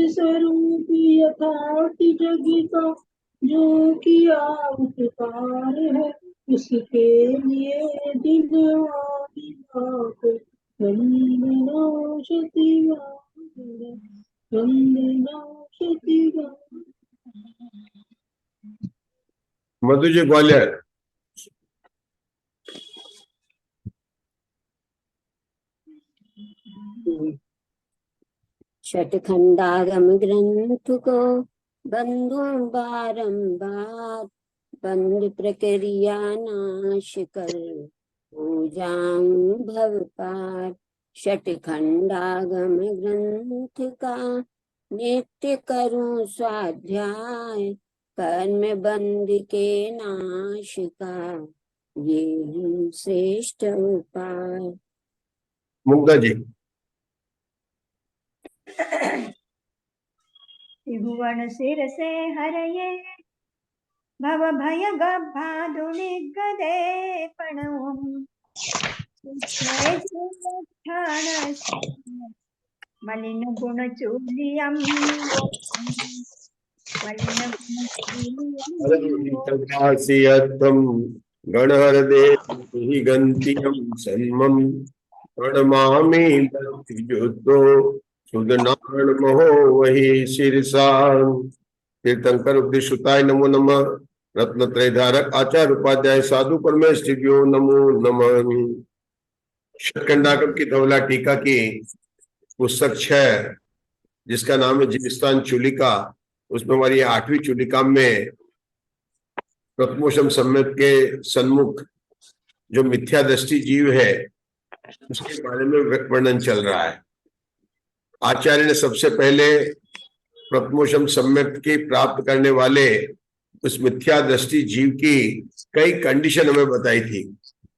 स्वरूप यथार्थ जगिता जो किया उपकार है उसके लिए दिनवारी बात वंदना शतिवा वंदना शतिवा। मधु जी ग्वालियर। शतखंडागम ग्रंथ को बंधु बारंबार बंद प्रक्रिया नाश कर पूजाऊं भव पार। शतखंडागम ग्रंथ का नित्य करूं स्वाध्याय कर्म बंध के नाश का ये ही श्रेष्ठ उपाय। मुग्धा जी। त्रिभुवन सिर से हरये भव भय गभाधुनिगदे प्रणवम् मलिन गुण चूलियम् गणहरदेहि गन्तियं सन्मं प्रणमामि लक्ष्मीज्योतो सुदनार्णमहो वही शिरसा। तीर्थंकर उपदेशुताय नमो नमः। रत्नत्रयधारक आचार्य उपाध्याय साधु परमेश नमो नमः। शतखंडागम की धवला टीका की पुस्तक 6 जिसका नाम है जीविस्तान चूलिका, उसमें हमारी 8वीं चूलिका में प्रथमोषम सम्यक के सन्मुख जो मिथ्या दृष्टि जीव है उसके बारे में वर्णन चल रहा है। आचार्य ने सबसे पहले प्रथमोषम सम्यक की प्राप्त करने वाले उस मिथ्या दृष्टि जीव की कई कंडीशन हमें बताई थी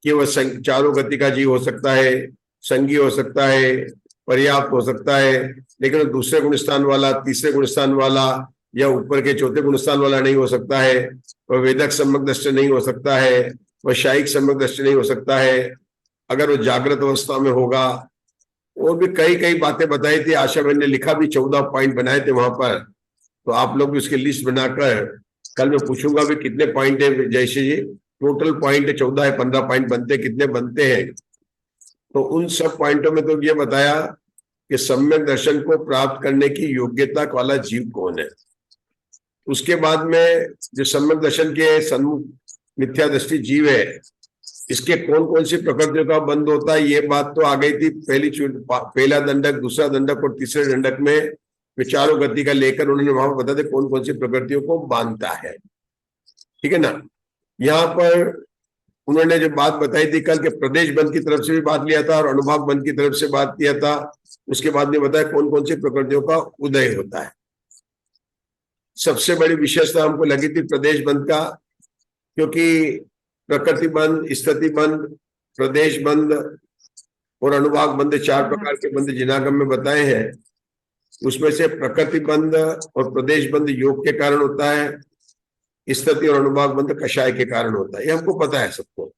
कि वह चारों गति का जीव हो सकता है, संगी हो सकता है, पर्याप्त हो सकता है, लेकिन दूसरे गुणस्थान वाला, तीसरे गुणस्थान वाला या ऊपर के चौथे गुणस्थान वाला नहीं हो सकता है। वह वेदक सम्यक दृष्टि नहीं हो सकता है, वह शायिक सम्यक दृष्टि नहीं हो सकता है अगर वो जागृत अवस्था में होगा। और भी कई कई बातें बताई थी। आशा बहन ने लिखा भी 14 पॉइंट बनाए थे वहां पर, तो आप लोग भी उसकी लिस्ट बनाकर कल मैं पूछूंगा भी कितने पॉइंट है। जैसे जी टोटल पॉइंट 14 है, 15 पॉइंट बनते, कितने बनते हैं। तो उन सब पॉइंटों में तो ये बताया कि सम्यक दर्शन को प्राप्त करने की योग्यता वाला जीव कौन है। उसके बाद में जो सम्यक दर्शन के सन्मुख मिथ्या दृष्टि जीव है, इसके कौन कौन सी प्रकृतियों का बंध होता है, ये बात तो आ गई थी। पहला दंडक, दूसरा दंडक और तीसरे दंडक में विचारों गति का लेकर उन्होंने वहां बता दे कौन कौन सी प्रकृतियों को बांधता है। ठीक है ना। यहाँ पर उन्होंने जो बात बताई थी कल के प्रदेश बंद की तरफ से भी बात लिया था और अनुभव बंद की तरफ से बात किया था। उसके बाद में बताया कौन कौन सी प्रकृतियों का उदय होता है। सबसे बड़ी विशेषता हमको लगी थी प्रदेश बंद का, क्योंकि प्रकृति बंद, स्थिति बंद, प्रदेश बंद और अनुभाग बंद 4 प्रकार के बंद जिनागम में बताए हैं। उसमें से प्रकृति बंद और प्रदेश बंद योग के कारण होता है, स्थिति और अनुभाग बंद कषाय के कारण होता है। ये हमको पता है सबको।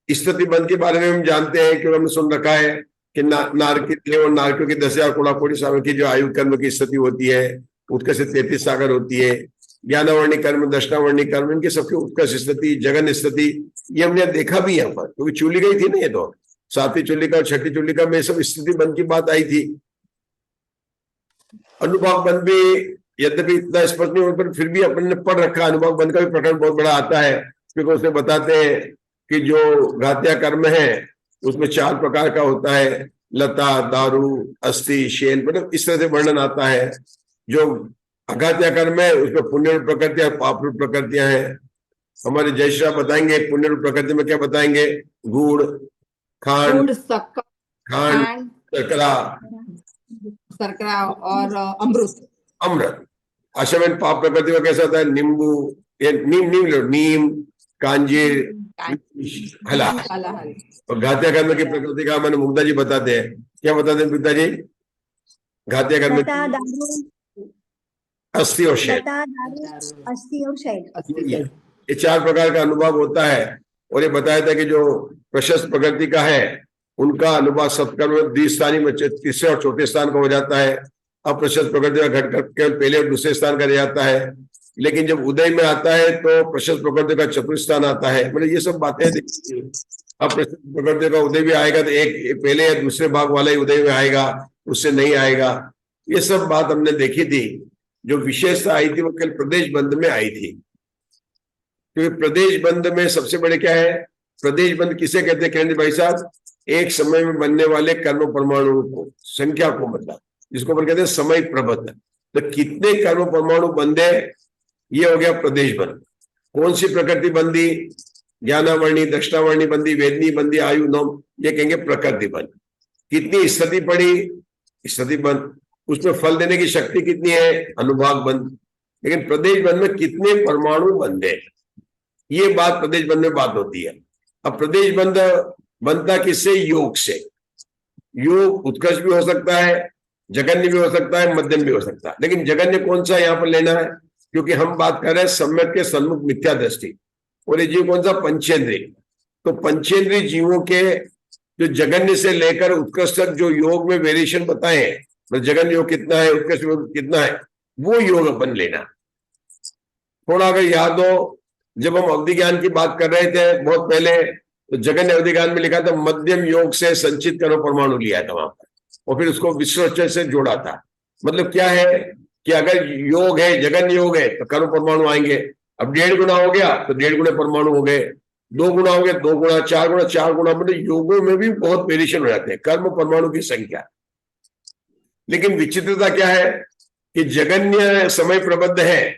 स्थिति बंद के बारे में हम जानते हैं क्योंकि हमने सुन रखा है कि नारकित और नारकियों की 10,000 कोड़ाकोड़ी सागर की जो आयु कर्म की स्थिति होती है, उत्कर्ष 33 सागर होती है, ज्ञानावर्णी कर्म, दक्षिणावर्णी कर्म, इनकी सबकी उत्कर्ष स्थिति, जगन स्थिति, ये हमने देखा भी यहाँ पर, क्योंकि चूली गई थी ना ये तो 7वीं चूलिका और 6ठी चूलिका में सब स्थिति बंद की बात आई थी। अनुभव बंद भी यद्यपि इतना स्पष्ट नहीं, पर फिर भी अपन ने पढ़ रखा। अनुभव बंद का भी प्रकरण बहुत बड़ा आता है, क्योंकि उसमें बताते हैं कि जो घात्या कर्म है उसमें 4 प्रकार का होता है, लता, दारू, अस्थि, शेल, मतलब इस तरह से वर्णन आता है। जो अघात्या कर्म है उसमें पुण्य रूप प्रकृतियां, पाप रूप प्रकृतियां हैं। हमारे जय श्री राम बताएंगे पुण्य रूप प्रकृति में क्या बताएंगे, गुड़, खांड, शर्करा शर्करा और अमृत। आशमेन पाप प्रकृति का कैसा होता है? नींबू, ये नीम, कांजीर, हला। और घातिया कर्म की प्रकृति का मैंने मुग्धा जी बताते हैं। क्या बताते हैं मुग्धा जी? घातिया कर्म लता, दारू, अस्थि और शैल, लता, दारू, अस्थि और शैल, ये 4 प्रकार का अनुभव होता है। और ये बताया था कि जो प्रशस्त प्रकृति का है उनका अनुभव सत्कर्म द्विस्थानी में तीसरे और चौथे स्थान का हो जाता है। अप्रशस्त प्रकृति का घटकर केवल पहले और दूसरे स्थान का रह जाता है। लेकिन जब उदय में आता है तो प्रशस्त प्रकृति का चतुर्थ स्थान आता है। मतलब ये सब बातें अप्रशस्त प्रकृति का उदय भी आएगा तो एक पहले या दूसरे भाग वाला ही उदय में आएगा, उससे नहीं आएगा। ये सब बात हमने देखी थी। जो विशेषता आई थी वो कल प्रदेश बंद में आई थी। क्योंकि प्रदेश बंद में सबसे बड़े क्या है? प्रदेश बंद किसे कहते हैं किरण भाई साहब? एक समय में बनने वाले कर्म परमाणु को, संख्या को, मतलब जिसको अपन कहते हैं समय प्रबंध। तो कितने कर्म परमाणु बंधे, ये हो गया प्रदेश बंद। कौन सी प्रकृति बंदी? ज्ञानावर्णी, दक्षिणावर्णी बंदी, वेदनी बंदी, आयु नम, ये कहेंगे प्रकृति बंद। कितनी स्थिति पड़ी? स्थिति बंद। उसमें फल देने की शक्ति कितनी है? अनुभाग बंद। लेकिन प्रदेश बंद में कितने परमाणु बंधे, ये बात प्रदेश बंद में बात होती है। अब प्रदेश बंद बनता किससे? योग से। योग उत्कर्ष भी हो सकता है, जगन्य भी हो सकता है, मध्यम भी हो सकता है। लेकिन जगन्य कौन सा यहाँ पर लेना है? क्योंकि हम बात कर रहे हैं सम्यक के सन्मुख मिथ्या दृष्टि। और ये जीव कौन सा? पंचेंद्रिय। तो पंचेंद्रिय जीवों के जो जगन्य से लेकर उत्कृष्ट तक जो योग में वेरिएशन बताए हैं, मतलब जगन्य योग कितना है, उत्कृष्ट योग कितना है, वो योग अपन लेना। थोड़ा अगर याद हो, जब हम अवधि ज्ञान की बात कर रहे थे बहुत पहले, तो जगन्य अवधि ज्ञान में लिखा था मध्यम योग से संचित कर्म परमाणु लिया था वहां पर, और फिर उसको विश्व से जोड़ा था। मतलब क्या है कि अगर योग है, जगन्य योग है, तो कर्म परमाणु आएंगे। अब 1.5 गुना हो गया तो 1.5 गुना परमाणु हो गए, 2 गुना हो गए 2 गुना, 4 गुना 4 गुना। मतलब योगों में भी बहुत वेरिएशन हो जाते हैं कर्म परमाणु की संख्या। लेकिन विचित्रता क्या है कि जगन्य समय प्रबद्ध है,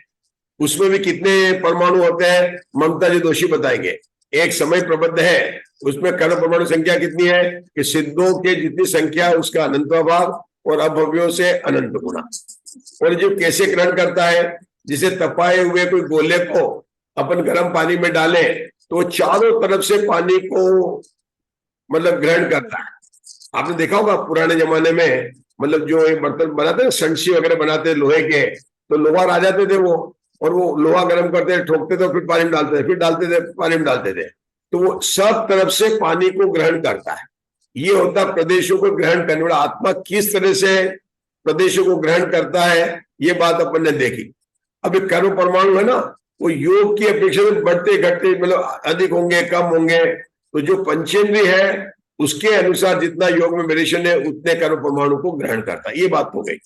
उसमें भी कितने परमाणु होते हैं? ममता जी दोषी बताएंगे। एक समय प्रबद्ध है, उसमें कर्म परमाणु संख्या कितनी है कि सिद्धों के जितनी संख्या उसका अनंतवा भाग और अभव्यों से अनंत गुना। और जो कैसे ग्रहण करता है? जिसे तपाए हुए कोई गोले को अपन गर्म पानी में डालें तो चारों तरफ से पानी को मतलब ग्रहण करता है। आपने देखा होगा पुराने जमाने में, मतलब जो ये बर्तन बनाते हैं, संशी वगैरह बनाते लोहे के, तो लोहा आ जाते थे वो, और वो लोहा गर्म करते थे, ठोकते थे, फिर पानी में डालते थे, फिर डालते थे, पानी में डालते थे। तो वो सब तरफ से पानी को ग्रहण करता है। ये होता प्रदेशों को ग्रहण करने वाला। आत्मा किस तरह से प्रदेशों को ग्रहण करता है, ये बात अपन ने देखी। अब एक कर्म परमाणु है ना, वो योग की अपेक्षा में बढ़ते घटते मतलब अधिक होंगे कम होंगे। तो जो पंचेंद्रिय है उसके अनुसार जितना योग में वेरिएशन है उतने कर्म परमाणु को ग्रहण करता है। ये बात हो गई।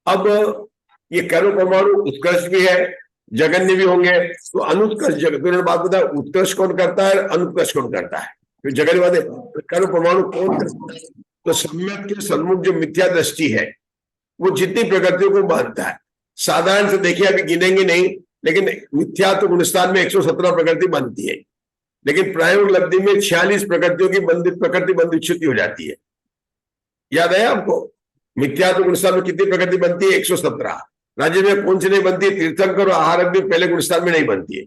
अब ये कर्म परमाणु उत्कर्ष भी है, जगन्य भी होंगे। तो अनुत्कर्ष जगत बात बताया, उत्कर्ष कौन करता है, अनुत्कर्ष कौन करता है? तो जगन्य बात है, कर्म परमाणु कौन करता है? तो सम्यक के सन्मुख जो मिथ्या दृष्टि है वो जितनी प्रकृतियों को बांधता है। साधारण से देखिए, अभी गिनेंगे नहीं, लेकिन मिथ्या तो गुणस्थान में 117 प्रकृति बनती है, लेकिन प्रायोग लब्धि में 46 प्रकृतियों की प्रकृति बंधुच्युति हो जाती है। याद है आपको? मिथ्या तो गुणस्थान में कितनी प्रकृति बनती है? 117। राज्य में कौन सी नहीं बनती है? तीर्थंकर और आहार भी पहले गुणस्थान में नहीं बनती है।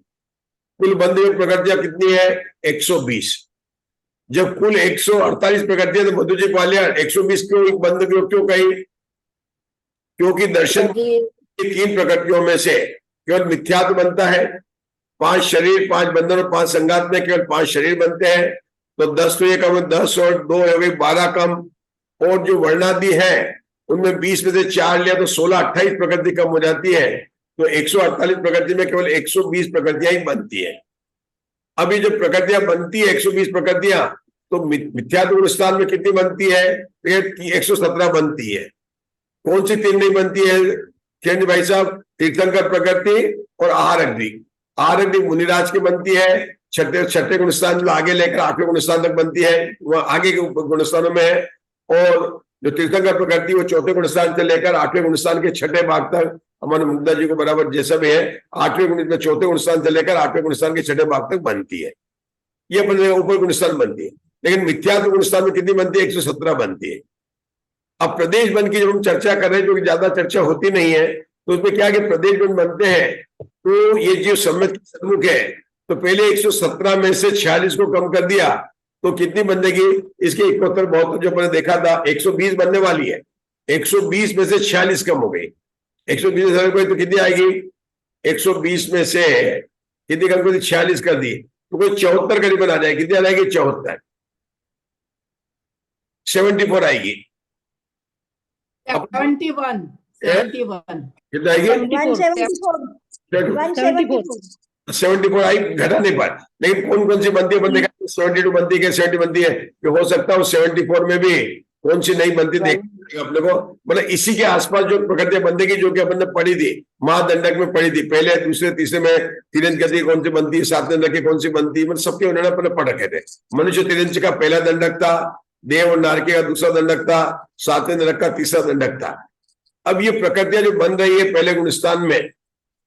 कुल बंध हुई प्रकृतियां कितनी है? 120। जब कुल 148 प्रकृतियां, तो मधु जी पालिया 120 क्यों बंध क्यों कही? क्योंकि दर्शन की 3 प्रकृतियों में से केवल मिथ्यात्व बनता है। 5 शरीर, 5 बंधन और 5 संघात में केवल 5 शरीर बनते हैं। तो 10 तो ये कम, 10 और 2 हो गई 12 कम। और जो वर्णादि है उनमें 20 में से 4 लिया तो 16, 28 प्रकृति कम हो जाती है। तो 148 प्रकृति में केवल 120 प्रकृतियां ही बनती है। अभी जब प्रकृतियां बनती है 120 प्रकृतियां, तो मिथ्यात्व गुणस्थान में कितनी बनती है? 117 बनती है। कौन सी 3 नहीं बनती है चंद भाई साहब? तीर्थंकर प्रकृति और आहार अग्नि। आहार अग्नि मुनिराज की बनती है, छठे गुणस्थान जो आगे लेकर 8वें गुणस्थान तक बनती है, वह आगे के गुणस्थानों में है। और जो तीर्थंकर प्रकृति वो 4थे गुणस्थान से लेकर 8वें गुणस्थान के 6ठे भाग तक, हमारे मुग्धा जी को बराबर जैसा भी है, 4थे गुणस्थान से लेकर 8वें गुणस्थान के 6ठे भाग तक बनती है। ये अपने ऊपर गुणस्थान बनती है। लेकिन मिथ्यात्व गुणस्थान में कितनी बनती है? 117 बनती है। अब प्रदेश बन की जब हम चर्चा कर रहे हैं, जो ज्यादा चर्चा होती नहीं है, तो उसमें क्या कि प्रदेश बंद बनते हैं, तो ये जो सम्मत के सन्मुख है, तो पहले 117 में से 46 को कम कर दिया, तो कितनी बनेगी? इसके 71 72 जो मैंने देखा था 120 बनने वाली है। 120 में से 46 कम हो गई। 120 तो कितनी आएगी? 120 में से कितनी कम कर दी? 46 कर दी, तो कोई 74 करीबन आ जाएगी। कितनी आ जाएगी? 74, 74 आएगी। 71 कितना आएगी? 174 74 आई, घटा नहीं पाए। लेकिन कौन कौन सी बनती है? बनती है 72 बनती है, 70 बनती है, कि हो सकता है 74 में भी कौन सी नहीं बनती देखिए अपने को। मतलब इसी के आसपास जो प्रकृतियां बंदेगी जो कि अपन ने पढ़ी थी, महादंडक में पढ़ी थी, पहले दूसरे तीसरे में तिरंज गति कौन सी बनती है, सातवें दंडक की कौन सी बनती है, मतलब सबके उन्होंने अपने पढ़ रखे थे। मनुष्य तिरंज का पहला दंडक था, देव और नारकी का दूसरा दंडक था, सातवें दंडक का तीसरा दंडक था। अब ये प्रकृतियां जो बन रही है पहले गुणस्थान में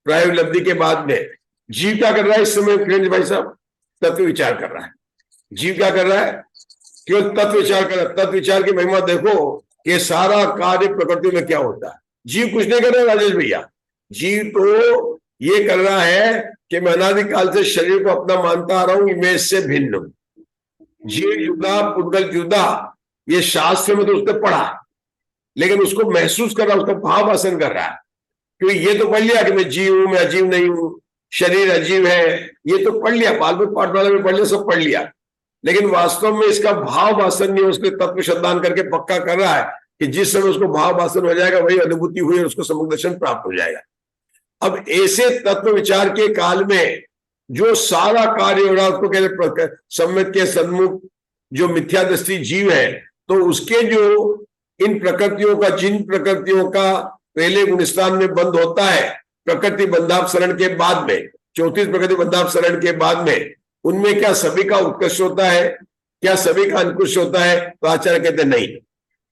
प्राय उपलब्धि के बाद में, जीव क्या कर रहा है इस समय? किरण भाई साहब, तत्व विचार कर रहा है। जीव क्या कर रहा है? केवल तत्व विचार कर रहा है। तत्व विचार की महिमा देखो कि सारा कार्य प्रकृति में क्या होता है। जीव कुछ नहीं कर रहा है राजेश भैया। जीव तो ये कर रहा है कि मैं अनादिकाल से शरीर को अपना मानता आ रहा हूं, मैं इससे भिन्न हूं। जीव जुदा, पुद्गल जुदा, ये शास्त्र में तो उसने पढ़ा, लेकिन उसको महसूस कर रहा है, उसका भाव वासन कर रहा है। क्योंकि ये तो पढ़ लिया कि मैं जीव हूं, मैं अजीव नहीं हूं, शरीर अजीव है, ये तो पढ़ लिया, बालमिक पाठशाला में पढ़ लिया, सब पढ़ लिया। लेकिन वास्तव में इसका भाव वासन नहीं, उसके तत्व श्रद्धान करके पक्का कर रहा है कि जिस समय उसको भाव वासन हो जाएगा वही अनुभूति हुई और उसको सम्यक दर्शन प्राप्त हो जाएगा। अब ऐसे तत्व विचार के काल में जो सारा कार्य हो रहा है उसको कहते सम्यक के सन्मुख जो मिथ्या दृष्टि जीव है, तो उसके जो इन प्रकृतियों का, जिन प्रकृतियों का पहले गुणस्थान में बंद होता है प्रकृति बंधापसरण के बाद में, 34 प्रकृति बंधापसरण के बाद में, उनमें क्या सभी का उत्कृष्ट होता है? क्या सभी का अनुत्कृष्ट होता है? तो आचार्य कहते नहीं,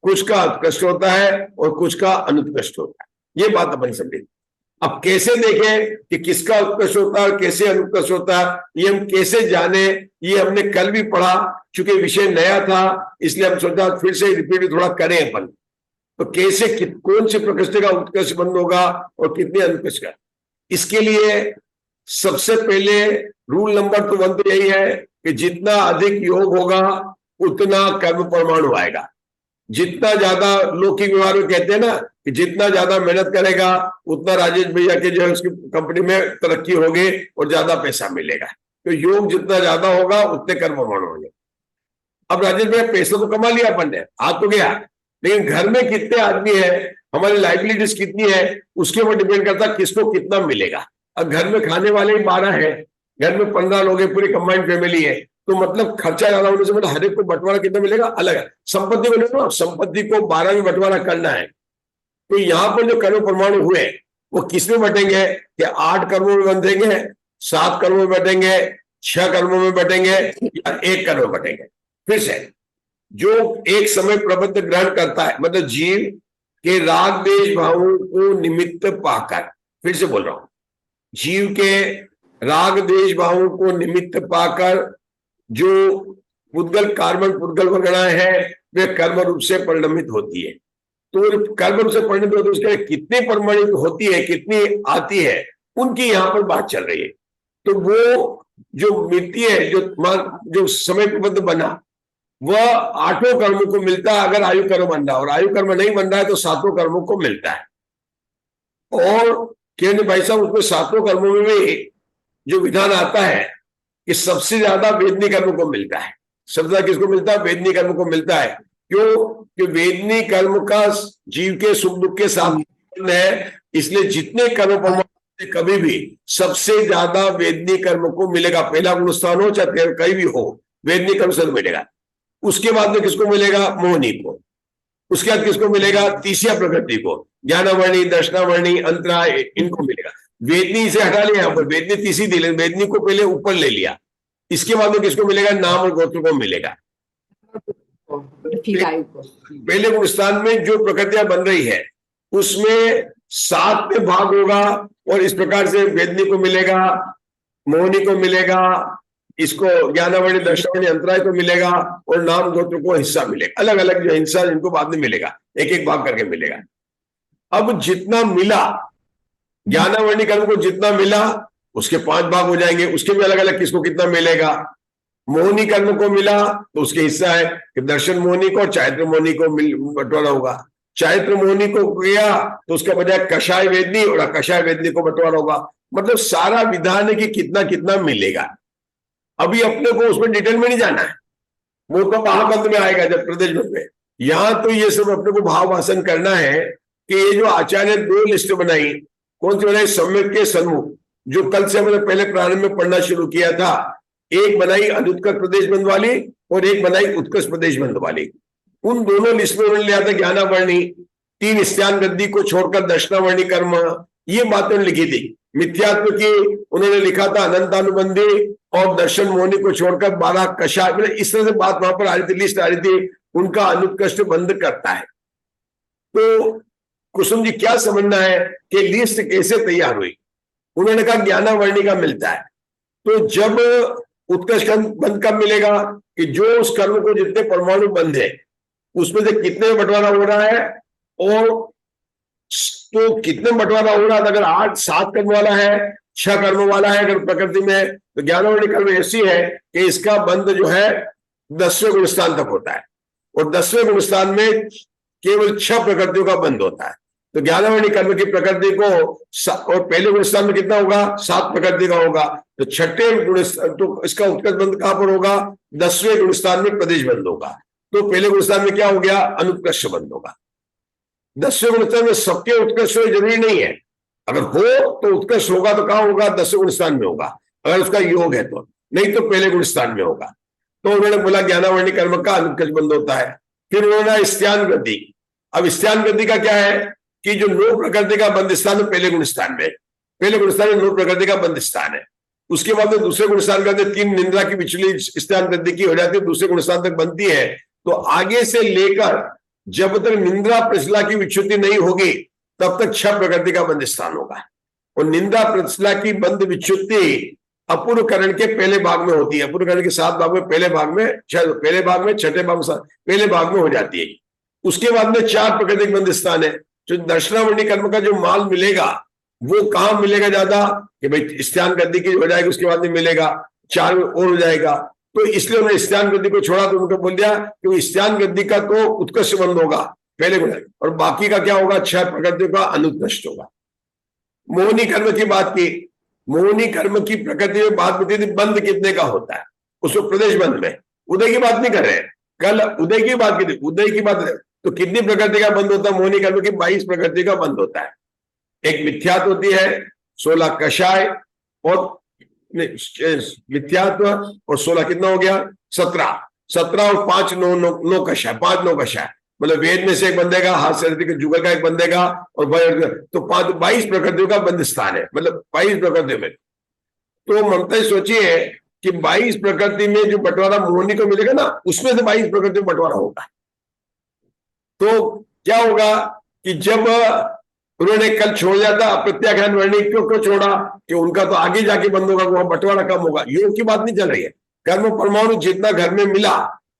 कुछ का उत्कृष्ट होता है और कुछ का अनुत्कृष्ट होता है। ये बात अपन समझे। अब कैसे देखें कि किसका उत्कृष्ट होता है और कैसे अनुत्कृष्ट होता है, ये हम कैसे जाने? ये हमने कल भी पढ़ा, चूंकि विषय नया था इसलिए हम सोचा फिर से रिपीट थोड़ा करें अपन। तो कैसे कौन सी प्रकृति का उत्कृष्ट बंद होगा और कितने अनुत्कृष्ट का? इसके लिए सबसे पहले रूल नंबर तो 1 तो यही है कि जितना अधिक योग होगा उतना कर्म परमाणु आएगा। जितना ज्यादा लौकिक व्यवहार में कहते हैं ना कि जितना ज्यादा मेहनत करेगा उतना राजेश भैया के जो है उसकी कंपनी में तरक्की होगी और ज्यादा पैसा मिलेगा। तो योग जितना ज्यादा होगा उतने कर्म परमाणु होंगे। अब राजेश भैया पैसा तो कमा लिया अपन ने, आ तो गया, लेकिन घर में कितने आदमी है, हमारी लाइबिलिटीज कितनी है, उसके ऊपर डिपेंड करता है किसको कितना मिलेगा। अब घर में खाने वाले ही 12 है, घर में 15 लोग हैं, पूरी कंबाइंड फैमिली है, तो मतलब खर्चा ज्यादा होने से मतलब हर एक को बंटवारा कितना मिलेगा अलग है। संपत्ति को देखो, संपत्ति को 12 में बंटवारा करना है, तो यहाँ पर जो कर्म परमाणु हुए वो किसमें बटेंगे? कि 8 कर्मों में बंटेंगे, 7 कर्मों में बटेंगे, 6 कर्मों में बटेंगे या 1 कर्म में बटेंगे। फिर से जो एक समय प्रबंध ग्रहण करता है, मतलब जीव के राग द्वेष भावों को निमित्त पाकर, फिर से बोल रहा हूं, जीव के राग द्वेष भावों को निमित्त पाकर जो पुद्गल कार्बन पुद्गल वगैरह है वे कर्म रूप से परिणमित होती है। तो कर्म रूप से परिणमित होती है, उसके कितनी परिणमित होती है, कितनी आती है, उनकी यहाँ पर बात चल रही है। तो वो जो मिट्टी है, जो समय प्रबंध बना, वह 8 कर्मों को मिलता है अगर आयु कर्म बन रहा है, और आयु कर्म नहीं बन रहा है तो 7 कर्मों को मिलता है। और केंद्र भाई साहब उसमें 7 कर्मों में भी जो विधान आता है कि सबसे ज्यादा वेदनी कर्म को मिलता है। सबसे ज्यादा किसको मिलता है? वेदनी कर्म को मिलता है। क्यों? कि वेदनी कर्म का जीव के सुख दुख के साथ है, इसलिए जितने कर्म परमाणु कभी भी सबसे ज्यादा वेदनी कर्म को मिलेगा। पहला गुणस्थान हो चाहे कहीं भी हो, वेदनी कर्म से मिलेगा। उसके बाद में किसको मिलेगा? मोहनी को। उसके बाद किसको मिलेगा? तीसरा प्रकृति को, ज्ञानावर्णी, दर्शनावर्णी, अंतरा, इनको मिलेगा। वेदनी से हटा लिया यहाँ पर, वेदनी तीसरी दी, लेकिन वेदनी को पहले ऊपर ले लिया। इसके बाद में किसको मिलेगा? नाम और गोत्र को मिलेगा। पहले गुणस्थान में जो प्रकृतियां बन रही है उसमें 7 में भाग होगा, और इस प्रकार से वेदनी को मिलेगा, मोहनी को मिलेगा, इसको ज्ञानावर्णी, दर्शनावर्णी, अंतराय को मिलेगा, और नाम गोत्र को हिस्सा मिलेगा। अलग अलग जो हिस्सा इनको बाद में मिलेगा, एक एक भाग करके मिलेगा। अब जितना मिला ज्ञानावर्णी कर्म को जितना मिला उसके 5 भाग हो जाएंगे, उसके भी अलग अलग किसको कितना मिलेगा। मोहिनी कर्म को मिला तो उसके हिस्सा है कि दर्शन मोहिनी को और चारित्र मोहिनी को बंटवारा होगा। चारित्र मोहिनी को किया तो उसका बजाय कषाय वेदनी और अकषाय वेदनी को बंटवारा होगा। मतलब सारा विधान है कि कितना कितना मिलेगा। अभी अपने को उसमें डिटेल में नहीं जाना है, वो तो महाबंध में आएगा जब प्रदेश बंध में। यहां तो ये सब अपने को भाव भाषण करना है कि ये जो आचार्य ने 2 लिस्ट बनाई, कौन सी बनाई, सम्यक के सन्मुख, जो कल से हमने पहले प्रारंभ में पढ़ना शुरू किया था। एक बनाई अनुत्कर्ष प्रदेश बंध वाली और एक बनाई उत्कर्ष प्रदेश बंध वाली। उन दोनों लिस्ट में उन्होंने लिया था ज्ञानावर्णी, 3 स्त्यान गद्दी को छोड़कर दर्शनावर्णी कर्म, ये बातें लिखी थी। मिथ्यात्व की उन्होंने लिखा था अनंतानुबंधी और दर्शन मोहिनी को छोड़कर 12 कषाय, मतलब इस तरह से बात वहां पर आ रही थी, लिस्ट आ रही थी, उनका अनुत्कृष्ट बंध करता है। तो कुसुम जी क्या समझना है कि लिस्ट कैसे तैयार हुई। उन्होंने कहा ज्ञानावर्णी का मिलता है। तो जब उत्कर्ष बंध कब मिलेगा कि जो उस कर्म को जितने परमाणु बंध है उसमें से कितने बंटवारा हो रहा है, और तो कितने बंटवारा हो रहा है। अगर 7 कर्म वाला है, 6 कर्म वाला है अगर प्रकृति में, तो ज्ञानावर्णी कर्म ऐसी है कि इसका बंध जो है 10वें गुणस्थान तक होता है, और 10वें गुणस्थान में केवल 6 प्रकृतियों का बंध होता है। तो ज्ञानावर्णी कर्म की प्रकृति को, और पहले गुणस्थान में कितना होगा, 7 प्रकृति का होगा। तो 6ठे गुणस्थान, तो इसका उत्कर्ष बंध कहां पर होगा, 10वें गुणस्थान में प्रदेश बंध होगा। तो पहले गुणस्थान में क्या हो गया, अनुत्कर्ष बंध होगा। 10वें गुणस्थान में सबके उत्कर्ष जरूरी नहीं है, अगर हो तो उत्कर्ष होगा तो कहां होगा, 10वें गुणस्थान में होगा, अगर उसका योग है तो, नहीं तो पहले गुणस्थान में होगा। तो उन्होंने बोला ज्ञानावर्णी कर्म का अनुत्कर्ष बंध होता है। फिर उन्होंने स्त्यान गति, अब स्त्यान गति का क्या है कि जो 9 प्रकृति का बंध स्थान है पहले गुणस्थान में, पहले गुणस्थान में 9 प्रकृति का बंध स्थान है। उसके बाद में दूसरे गुणस्थान का 3 निंद्रा की बिचली स्त्यान गति की हो जाती है, दूसरे गुणस्थान तक बनती है। तो आगे से लेकर जब तक निंद्रा प्रचला की विच्युति नहीं होगी तब तक 6 प्रकृति का बंध स्थान होगा। और निंदा प्रचला की बंध विच्युति अपूर्व करण के पहले भाग में होती है, अपूर्व करण के 7 भाग में पहले भाग में, पहले भाग में, छठे भाग में, पहले भाग में हो जाती है। उसके बाद में 4 प्रकृतिक बंध स्थान है। जो दर्शनावर्णी कर्म का जो माल मिलेगा वो कहां मिलेगा ज्यादा, कि भाई स्त्यान गद्दी की हो जाएगी, उसके बाद में मिलेगा 4 और हो जाएगा। तो इसलिए उन्होंने स्त्यान गद्दी को छोड़ा, तो उनको बोल दिया कि स्त्यान गद्दी का तो उत्कर्ष बंध होगा पहले गुण, और बाकी का क्या होगा, 6 प्रकृतियों का अनुत्कृष्ट होगा। मोहिनी कर्म की बात की, मोहिनी कर्म की प्रकृति में बात होती थी बंध कितने का होता है, उसको प्रदेश बंध में, उदय की बात नहीं कर रहे हैं, कल उदय की बात की थी, उदय की बात। तो कितनी प्रकृति का बंध होता है मोहिनी कर्म की, 22 प्रकृति का बंध होता है। एक मिथ्यात्व होती है, 16 कषाय, और मिथ्यात्व और 16 कितना हो गया, 17 और 5 9 कषाय, 5 9 कषाय, मतलब वेद में से एक बंदेगा, हाथ से जुगल का एक बंदेगा, और तो 22 प्रकृतियों का बंध स्थान है, मतलब 22 प्रकृति में। तो ममता सोचिए कि 22 प्रकृति में जो बंटवारा मोहिनी को मिलेगा ना, उसमें से 22 प्रकृति में बंटवारा होगा। तो क्या होगा कि जब उन्होंने कल छोड़ दिया था अप्रत्याख्यान वर्णी, क्यों छोड़ा, कि उनका तो आगे जाके बंद होगा, वहां बंटवारा कम होगा। योग की बात नहीं चल रही है, कर्म परमाणु जितना घर में मिला,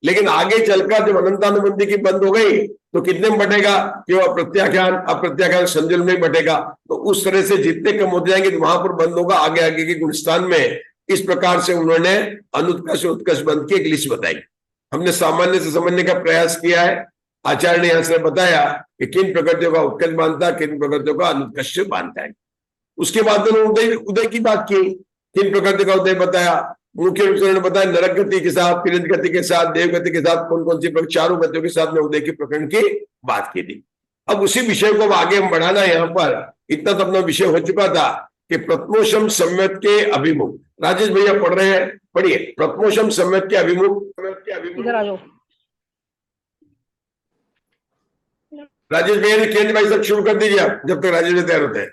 लेकिन आगे चलकर जब अनंतानुबंधी की बंद हो गई तो कितने में बटेगा, कि वो अप्रत्याख्यान संजल में बटेगा। तो उस तरह से जितने कम होते जाएंगे तो वहां पर बंद होगा आगे आगे के गुणस्थान में। इस प्रकार से उन्होंने अनुत्कर्ष उत्कर्ष बंद की एक लिस्ट बताई। हमने सामान्य से समझने का प्रयास किया है। आचार्य ने यहां से बताया कि किन प्रकृतियों का उत्कर्ष बांधता है, किन प्रकृतियों का अनुत्कर्ष बांधता है। उसके बाद उन्होंने उदय की बात की, किन प्रकृति का उदय बताया। मुख्य रूप से उन्होंने बताया नरक गति के साथ, तिरंज गति के साथ, देव गति के साथ, कौन कौन सी चारों गतियों के साथ में उदय की प्रकरण की बात की थी। अब उसी विषय को आगे हम बढ़ाना, यहाँ पर इतना तो अपना विषय हो चुका था कि प्रथमोषम सम्यक के अभिमुख। राजेश भैया पढ़ रहे हैं, पढ़िए। प्रथमोषम सम्यक के अभिमुख, इधर आ जाओ। राजेश भैया ने केंद्र भाई सब शुरू कर दीजिए आप, जब तक राजेश भैया तैयार होते हैं।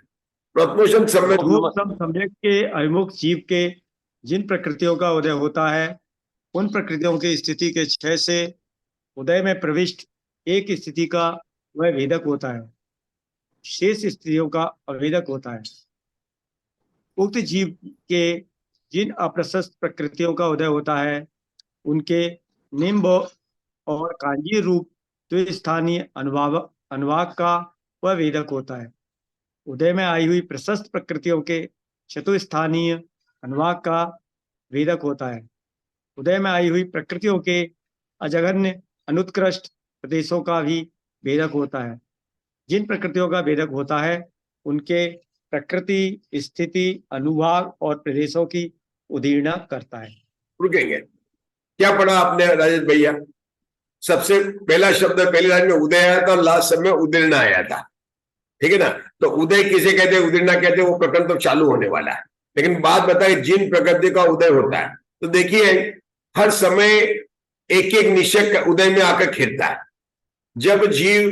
प्रथमोषम सम्यक के अभिमुख जीव के जिन प्रकृतियों का उदय होता है, उन प्रकृतियों की स्थिति के 6 से उदय में प्रविष्ट एक स्थिति का वह भेदक होता है, शेष स्थितियों का अभेदक होता है। उक्त जीव के जिन अप्रशस्त प्रकृतियों का उदय होता है, उनके निम्ब और कांजी रूप द्विस्थानीय अनुभाग का वह भेदक होता है। उदय में आई हुई प्रशस्त प्रकृतियों के चतुस्थानीय अनुवाद का भेदक होता है। उदय में आई हुई प्रकृतियों के अजघन्य अनुत्कृष्ट प्रदेशों का भी भेदक होता है। जिन प्रकृतियों का भेदक होता है उनके प्रकृति, स्थिति, अनुभाग और प्रदेशों की उदीर्णा करता है। रुकेंगे, क्या पढ़ा आपने राजेश भैया? सबसे पहला शब्द पहली लाइन में उदय आया था, लास्ट सब में उदीर्णा आया था, ठीक है ना? तो उदय किसे कहते हैं, उदीर्णा कहते हैं, वो प्रकरण तो चालू होने वाला है। लेकिन बात बताए जिन प्रकृति का उदय होता है, तो देखिए हर समय एक एक निश्चय उदय में आकर खिरता है। जब जीव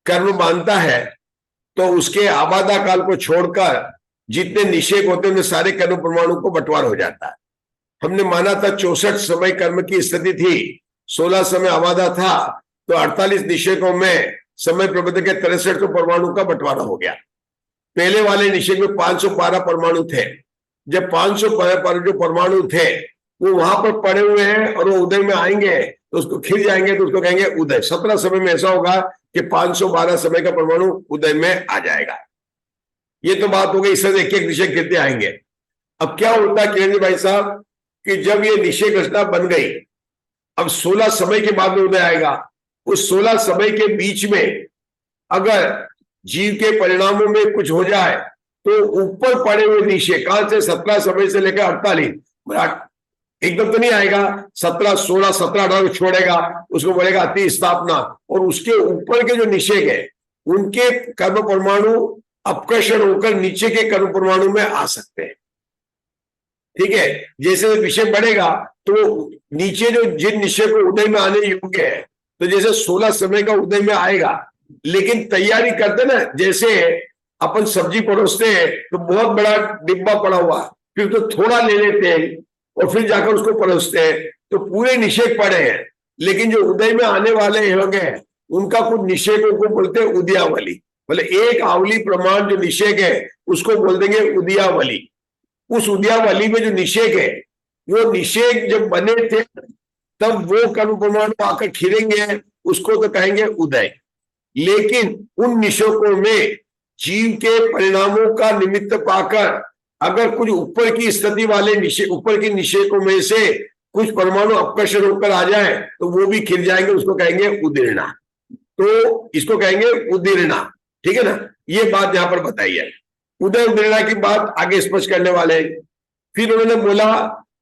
कर्म बांधता है तो उसके आबादा काल को छोड़कर जितने निषेक होते हैं उनमें सारे कर्म परमाणु को बंटवार हो जाता है। हमने माना था 64 समय कर्म की स्थिति थी, 16 समय आबादा था, तो 48 निषेकों में समय प्रबंध के 63 परमाणु का बंटवारा हो गया। पहले वाले निषेक में 512 परमाणु थे। जब 512 जो परमाणु थे वो वहां पर पड़े हुए हैं और वो उदय में आएंगे तो उसको खिल जाएंगे, तो उसको कहेंगे उदय। 17 समय में ऐसा होगा कि 512 समय का परमाणु उदय में आ जाएगा। ये तो बात हो गई, इससे एक एक निषेक गिरते आएंगे। अब क्या होता है किरण जी भाई साहब कि जब ये निषेक रचना बन गई, अब 16 समय के बाद में उदय आएगा। उस 16 समय के बीच में अगर जीव के परिणामों में कुछ हो जाए तो ऊपर पड़े हुए निषेक कहां से 17 समय से लेकर 48 एकदम तो नहीं आएगा, 17, 16, 17, 18 छोड़ेगा, उसको बोलेगा अति स्थापना, और उसके ऊपर के जो निषेक है उनके कर्म परमाणु अपकर्षण होकर नीचे के कर्म परमाणु में आ सकते हैं। ठीक है, जैसे विषय बढ़ेगा तो नीचे जो जिन निषय को उदय में आने योग्य है, तो जैसे 16 समय का उदय में आएगा, लेकिन तैयारी करते ना, जैसे अपन सब्जी परोसते हैं तो बहुत बड़ा डिब्बा पड़ा हुआ, फिर तो थोड़ा ले लेते हैं और फिर जाकर उसको परोसते हैं, तो पूरे निषेक पड़े हैं। लेकिन जो उदय में आने वाले होंगे उनका कुछ निषेकों को बोलते हैं उदयावली। बोले एक आवली प्रमाण जो निषेक है उसको बोल देंगे उदयावली। उस उदयावली में जो निषेक है, वो निषेक जब बने थे तब वो कर्म परमाणु आकर खिलेंगे, उसको तो कहेंगे उदय। लेकिन उन निषेकों में जीव के परिणामों का निमित्त पाकर अगर कुछ ऊपर की स्थिति वाले ऊपर के निषेकों में से कुछ परमाणु अपकर्षण होकर आ जाए तो वो भी खिल जाएंगे, उसको कहेंगे उदीर्णा। तो इसको कहेंगे उदीर्णा, ठीक है ना? ये बात यहां पर बताई है। उदय उदीर्णा की बात आगे स्पष्ट करने वाले। फिर उन्होंने बोला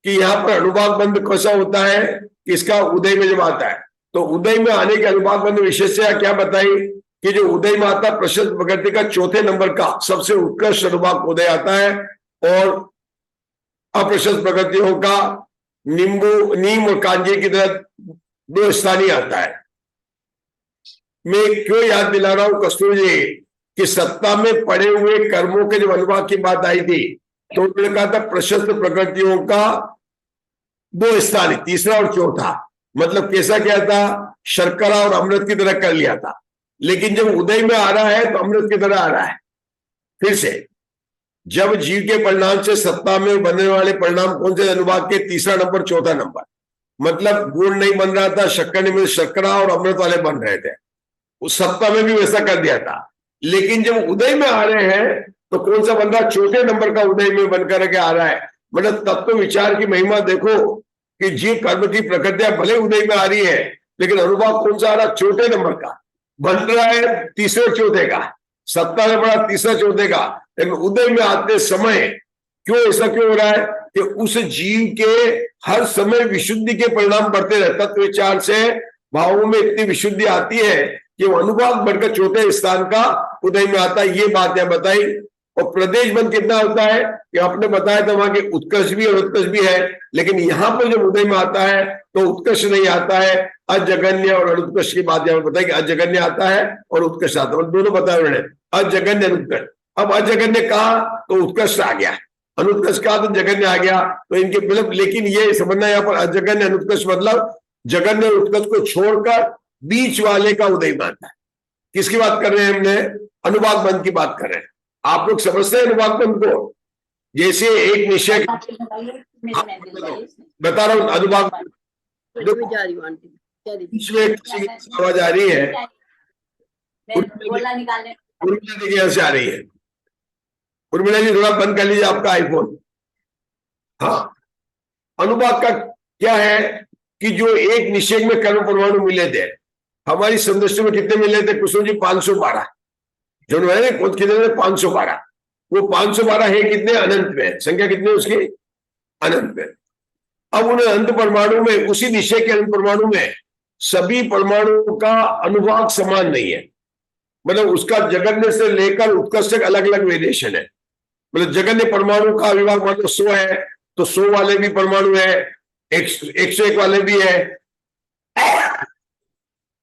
कि यहाँ पर अनुभाग बंध कैसा होता है, इसका उदय में जब आता है तो उदय में आने के अनुभाग बंध विशेषता क्या बताई कि जो उदय में आता प्रशस्त प्रकृति का चौथे नंबर का सबसे उत्कृष्ट अनुभाग उदय आता है, और अप्रशस्त प्रकृतियों का नीम और कांजी की तरह 2 स्थानीय आता है। मैं क्यों याद दिला रहा हूं कस्तूर जी कि सत्ता में पड़े हुए कर्मों के जब अनुभाग की बात आई थी तो उन्होंने कहा था प्रशस्त प्रकृतियों का 2 स्थानीय, तीसरा और चौथा, मतलब कैसा क्या था, शर्करा और अमृत की तरह कर लिया था। लेकिन जब उदय में आ रहा है तो अमृत की तरह आ रहा है। फिर से जब जीव के परिणाम से सत्ता में बनने वाले परिणाम कौन से अनुभाग के, तीसरा नंबर चौथा नंबर, मतलब गुड़ नहीं बन रहा था, शक्कर नहीं, शर्करा और अमृत वाले बन रहे थे, उस सत्ता में भी वैसा कर दिया था। लेकिन जब उदय में आ रहे हैं तो कौन सा बन रहा, चौथे नंबर का उदय में बनकर के आ रहा है। मतलब तत्व विचार की महिमा देखो कि जीव कर्म की प्रकृतियां भले उदय में आ रही है लेकिन अनुभाग कौन सा आ रहा, चौथे नंबर का बन रहा है, तीसरे चौथे का, सत्ता में बड़ा तीसरा चौथे का। लेकिन उदय में आते समय क्यों ऐसा क्यों हो रहा है कि उस जीव के हर समय विशुद्धि के परिणाम बढ़ते रहे, तत्व विचार से भावों में इतनी विशुद्धि आती है कि वो अनुभाग बढ़कर चौथे स्थान का उदय में आता है। ये बात यहां बताई। और प्रदेश बंद कितना होता है कि आपने बताया था वहां के उत्कर्ष भी और उत्कर्ष भी है, लेकिन यहां पर जब उदय में आता है तो उत्कर्ष नहीं आता है, अजगन्य और अनुत्कर्ष की बात यहां बताई कि अजगन्य आता है और उत्कर्ष आता है, दोनों बताया उन्होंने, अजगन्य अनुत्कर्ष। अब अजगन्य कहा तो उत्कर्ष आ गया, अनुत्कर्ष कहा तो जगन्य आ गया, तो इनके मतलब, लेकिन ये समझना यहाँ पर अजगन्य अनुत्कर्ष मतलब जगन्य और उत्कर्ष को छोड़कर बीच वाले का उदय में आता है। किसकी बात कर रहे हैं हमने, अनुभाग बंध की बात कर रहे हैं। आप लोग समझते हैं अनुभाग बंध को, जैसे एक निश्चय बता रहा हूं अनुभाग बीच में किसी की आवाज आ रही है, उर्मिला देखिए यहां से आ रही है। उर्मिला जी थोड़ा बंद कर लीजिए आपका आईफोन। हाँ, अनुपात का क्या है कि जो एक निषेक में कर्म परमाणु मिले थे, हमारी संदृष्टि में कितने मिले थे कुसुम जी? 512। जो है ना कितने? 512। वो 512 है कितने? अनंत में। संख्या कितनी उसकी? अनंत में। अब उन अनंत परमाणु में, उसी निषेक के अनंत परमाणु में सभी परमाणुओं का अनुभाग समान नहीं है। मतलब उसका जगन्य से लेकर उत्कर्ष तक अलग अलग वेरिएशन है। मतलब जगन्य परमाणु का विभाग मान लो 100 है, तो 100 वाले भी परमाणु है, 101 वाले भी है,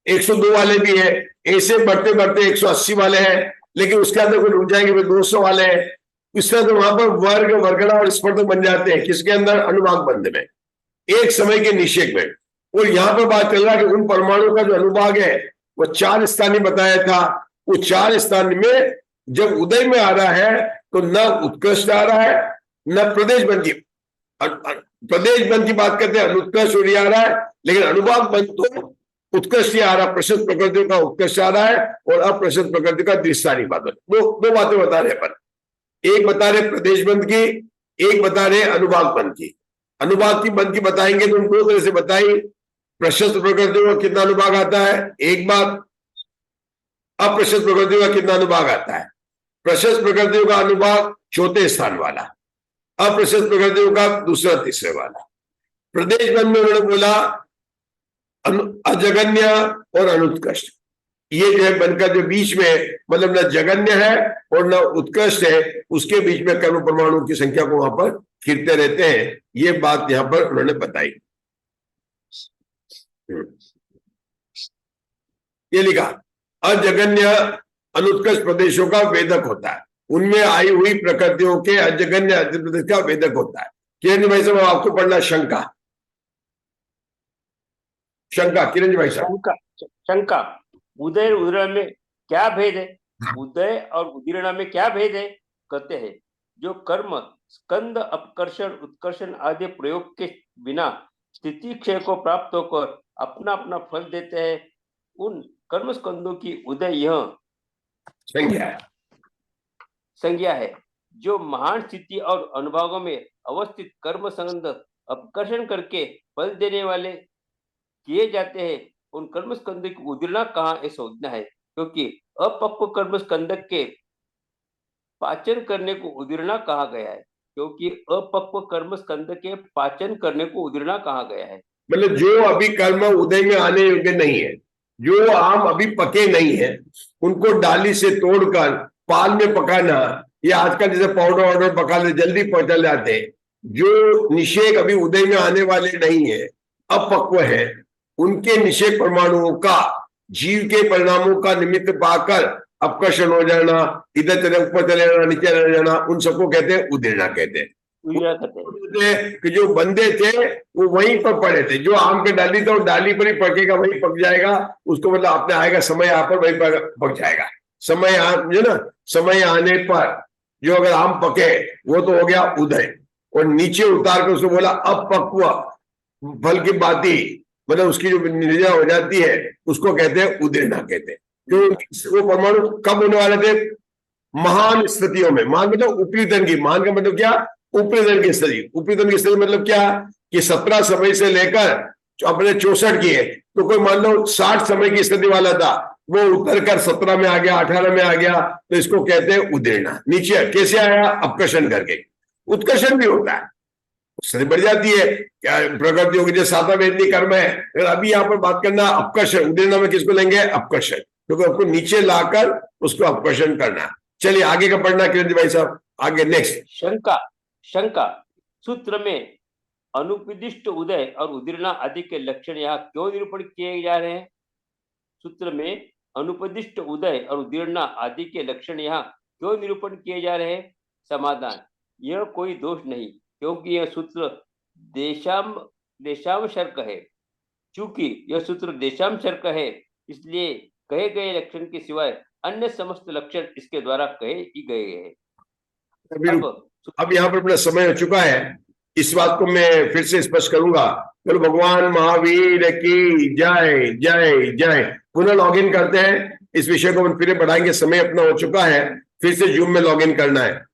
102 वाले भी है, ऐसे बढ़ते बढ़ते 180 वाले हैं, लेकिन उसके अंदर कोई रुक जाएंगे 200 वाले हैं। इस तरह से वहां पर वर्ग वर्गड़ा और स्पर्धक बन जाते हैं। किसके अंदर? अनुभाग बंध में, एक समय के निषेक में। और यहां पर बात चल रहा है कि उन परमाणु का जो अनुभाग है वो 4 स्थानीय बताया था। वो 4 स्थान में जब उदय में आ रहा है तो न उत्कृष्ट आ रहा है, न प्रदेश बंध की। प्रदेश बंध की बात करते हैं, अनुत्कृष्ट आ रहा है, लेकिन अनुभाग बंध तो उत्कृष्ट आ रहा है। प्रशस्त प्रकृति का उत्कृष्ट आ रहा है और अप्रशस्त प्रकृति का द्विस्थानी बात। दो बातें बता रहे अपन। एक बता रहे प्रदेश बंध की, एक बता रहे अनुभाग बंध की। अनुभाग की बंध की बताएंगे तो दो तरह से बताई। प्रशस्त प्रकृति का कितना अनुभाग आता है, एक बात। अप्रशस्त प्रकृति का कितना अनुभाग आता है। प्रशस्त प्रकृतियों का अनुभाग चौथे स्थान वाला, अप्रशस्त प्रकृतियों का दूसरा तीसरे वाला। प्रदेश बंध में उन्होंने बोला अजगन्य और अनुत्कृष्ट। ये जो है बंध का जो बीच में, मतलब न जगन्य है और न उत्कृष्ट है, उसके बीच में कर्म परमाणु की संख्या को वहां पर खिरते रहते हैं। ये बात यहां पर उन्होंने बताई। ये लिखा अजगन्य अनुत्कृष्ट प्रदेशों का वेदक होता है। उनमें आई हुई प्रकृतियों के अजगन्य प्रदेश का वेदक होता है। किरण भाई साहब आपको पढ़ना शंका। शंका किरण भाई साहब। शंका उदय उदीर्ण में क्या भेद है? उदय और उदीर्ण में क्या भेद है? कहते हैं जो कर्म स्कंद अपकर्षण उत्कर्षण आदि प्रयोग के बिना स्थिति क्षय को प्राप्त होकर अपना अपना फल देते हैं, उन कर्म स्कंदों की उदय यह संज्ञा है। जो महान स्थिति और अनुभवों में अवस्थित कर्म संबंध अपकर्षण करके फल देने वाले किए जाते हैं, उन कर्म स्कंद की उदीर्ण कहाँ ये संज्ञा है। क्योंकि अपक्व कर्म स्कंद के पाचन करने को उदीर्ण कहा गया है। क्योंकि अपक्व कर्म स्कंद के पाचन करने को उदीर्ण कहा गया है। मतलब जो अभी कर्म उदय में आने योग्य नहीं है, जो आम अभी पके नहीं है, उनको डाली से तोड़कर पाल में पकाना, ये आजकल जैसे पाउडर वाउडर पका ले जल्दी पचल जाते हैं। जो निषेक अभी उदय में आने वाले नहीं है, अपक्व है, उनके निषेक परमाणुओं का जीव के परिणामों का निमित्त पाकर अपकर्षण हो जाना, इधर चले ऊपर चले जाना, नीचे चले जाना, उन सबको कहते हैं उदीर्ण कहते हैं। कि जो बंदे थे वो वहीं पर पड़े थे। जो आम पे डाली तो डाली पर ही पकेगा, वहीं पक जाएगा। उसको मतलब आपने आएगा समय यहाँ पर वहीं पक जाएगा। समय जो ना, समय आने पर जो अगर आम पके वो तो हो गया उदय। और नीचे उतार कर उसको बोला अपक्व फल की बाती, मतलब उसकी जो निर्जा हो जाती है उसको कहते हैं उदीर्ण कहते हैं। जो वो परमाणु कब होने वाले थे? महान स्थितियों में। महान मतलब ऊपरी तन की, महान का मतलब क्या? ऊपरी तन की स्थिति। ऊपरी तन की स्थिति मतलब क्या कि 17 समय से लेकर अपने 64 की है, तो कोई मान लो 60 समय की स्थिति वाला था, वो उतर कर 17 में आ गया, 18 में आ गया, तो इसको कहते हैं उदीर्ण। नीचे कैसे आया? अपकर्षण करके। उत्कर्षण भी होता है, उससे बढ़ जाती है क्या प्रकृतियों की, जो सातवां वेदनी कर्म है। अभी यहाँ पर बात करना अपकर्षण, उदीर्ण में किसको लेंगे? अपकर्षण, क्योंकि आपको नीचे लाकर उसको अपकर्षण करना। चलिए आगे का पढ़ना किरण भाई साहब, आगे नेक्स्ट। शंका सूत्र में अनुपदिष्ट उदय और उदीर्ण आदि के लक्षण यहाँ क्यों निरूपण किए जा रहे हैं? सूत्र में अनुपदिष्ट उदय और उदीर्ण आदि के लक्षण यहाँ क्यों निरूपण किए जा रहे हैं? समाधान, यह कोई दोष नहीं, क्योंकि यह सूत्र देशाम शर्क है। चूंकि यह सूत्र देशाम शर्क है, इसलिए कहे गए लक्षण के सिवाय अन्य समस्त लक्षण इसके द्वारा कहे ही गए हैं। अब यहाँ पर अपना समय हो चुका है, इस बात को मैं फिर से स्पष्ट करूंगा। तो भगवान महावीर की जय जय जय। पुनः लॉगिन करते हैं इस विषय को हम फिर बढ़ाएंगे, समय अपना हो चुका है, फिर से जूम में लॉग इन करना है।